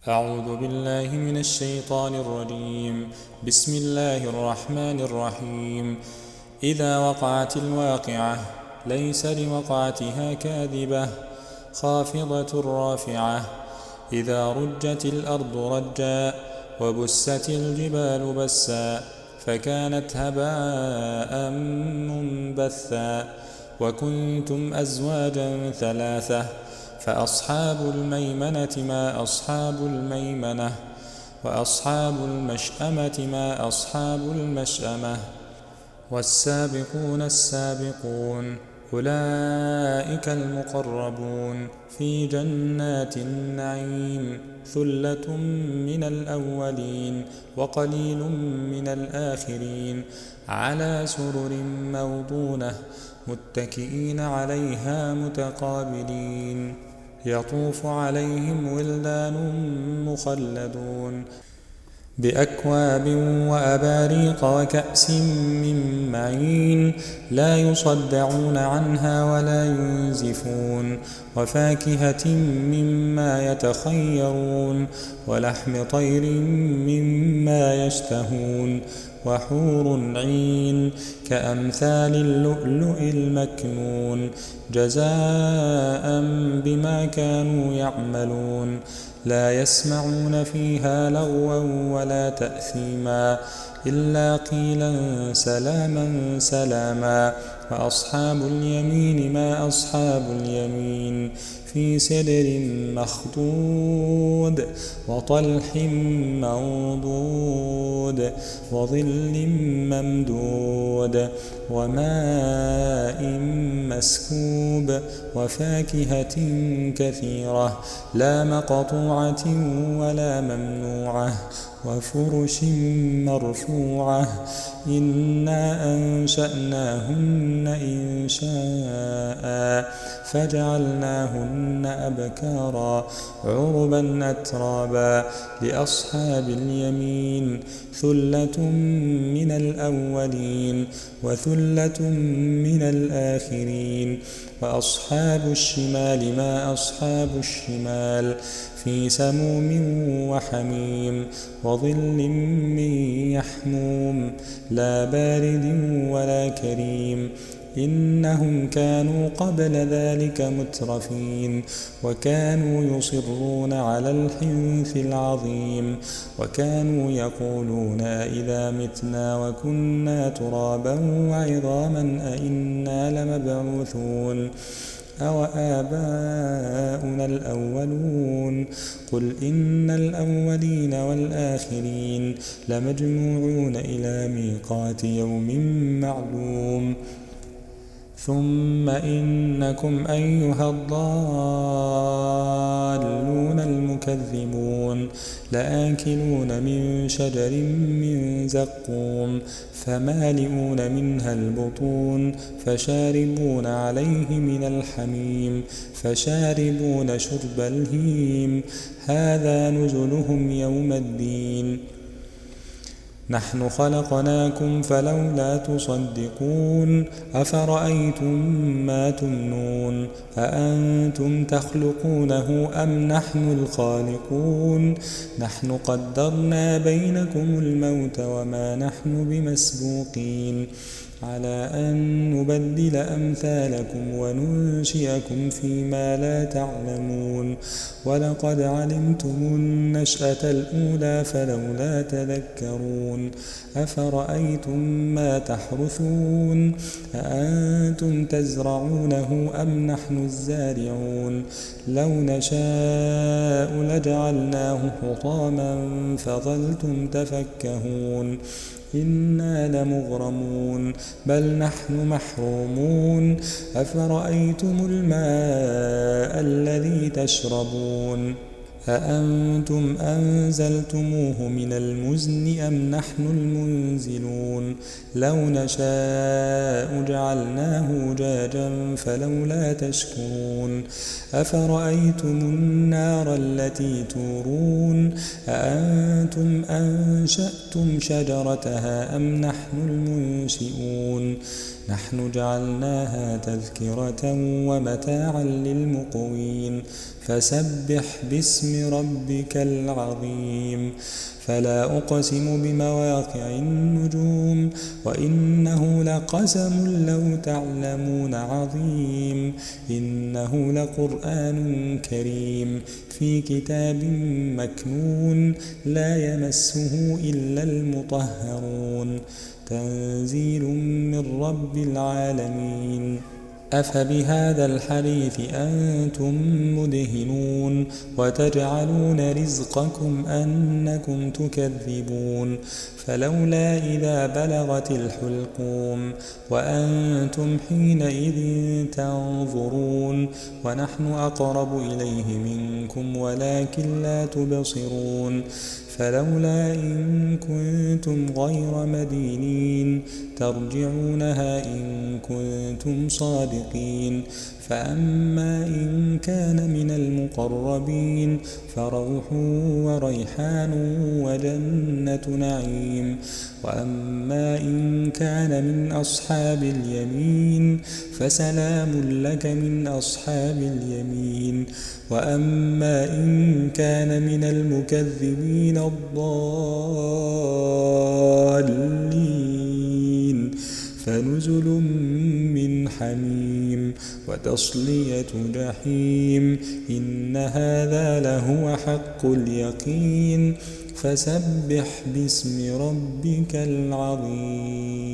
أعوذ بالله من الشيطان الرجيم. بسم الله الرحمن الرحيم. إذا وقعت الواقعة ليس لوقعتها كاذبة خافضة رافعة. إذا رجت الأرض رجا وبست الجبال بسا فكانت هباء منبثا. وكنتم أزواجا ثلاثة فأصحاب الميمنة ما أصحاب الميمنة وأصحاب المشأمة ما أصحاب المشأمة. والسابقون السابقون أولئك المقربون في جنات النعيم ثلة من الأولين وقليل من الآخرين على سرر موضونة متكئين عليها متقابلين. يطوف عليهم ولدان مخلدون بأكواب وأباريق وكأس من معين لا يصدعون عنها ولا ينزفون. وفاكهة مما يتخيرون ولحم طير مما يشتهون. وحور عين كأمثال اللؤلؤ المكنون جزاء بما كانوا يعملون. لا يسمعون فيها لغوا ولا تأثيما إلا قيلا سلاما سلاما. وأصحاب اليمين ما أصحاب اليمين في سدر مخضود وطلح منضود وظل ممدود وماء مسكوب وفاكهة كثيرة لا مقطوعة ولا ممنوعة وفرش مرفوعة. إنا أنشأناهن إنشاء فجعلناهن أبكارا عربا أترابا. لأصحاب اليمين ثلة من الأولين وثلة من الآخرين. وأصحاب الشمال ما أصحاب الشمال في سموم وحميم وظل من يحموم لا بارد ولا كريم. إنهم كانوا قبل ذلك مترفين وكانوا يصرون على الحنث العظيم. وكانوا يقولون إذا متنا وكنا ترابا وعظاما أئنا لمبعوثون أو آباؤنا الأولون. قل إن الأولين والآخرين لمجموعون إلى ميقات يوم معلوم. ثم إنكم أيها الضالون المكذبون لآكلون من شجر من زقوم فمالئون منها البطون فشاربون عليه من الحميم فشاربون شرب الهيم. هذا نزلهم يوم الدين. نحن خلقناكم فلولا تصدقون. أفرأيتم ما تمنون أأنتم تخلقونه أم نحن الخالقون. نحن قدرنا بينكم الموت وما نحن بمسبوقين على أن نبدل أمثالكم وننشئكم فيما لا تعلمون. ولقد علمتم النشأة الأولى فلولا تذكرون. أفرأيتم ما تحرثون أأنتم تزرعونه أم نحن الزارعون. لو نشاء لجعلناه حطاما فظلتم تفكهون. إنا لمغرمون بل نحن محرومون. أفرأيتم الماء الذي تشربون أأنتم أنزلتموه من المزن أم نحن المنزلون. لو نشاء جعلناه أجاجا فلولا تشكرون. أفرأيتم النار التي تورون أأنتم أنشأتم شجرتها أم نحن المنشئون. نحن جعلناها تذكرة ومتاعا للمقوين فسبح باسم ربك العظيم فلا أقسم بمواقع النجوم وإنه لقسم لو تعلمون عظيم إنه لقرآن كريم في كتاب مكنون لا يمسه إلا المطهرون تنزيل من رب العالمين أفبهذا الحديث أنتم مدهنون وتجعلون رزقكم أنكم تكذبون فلولا إذا بلغت الحلقوم وأنتم حينئذ تنظرون ونحن أقرب إليه منكم ولكن لا تبصرون فلولا إن كنتم غير مدينين ترجعونها إن كنتم صادقين فأما إن كان من المقربين فروح وريحان وجنة نعيم وأما إن كان من أصحاب اليمين فسلام لك من أصحاب اليمين وأما إن كان من المكذبين الضالين فنزل من حميم وتصلية جحيم إن هذا لهو حق اليقين فسبح باسم ربك العظيم.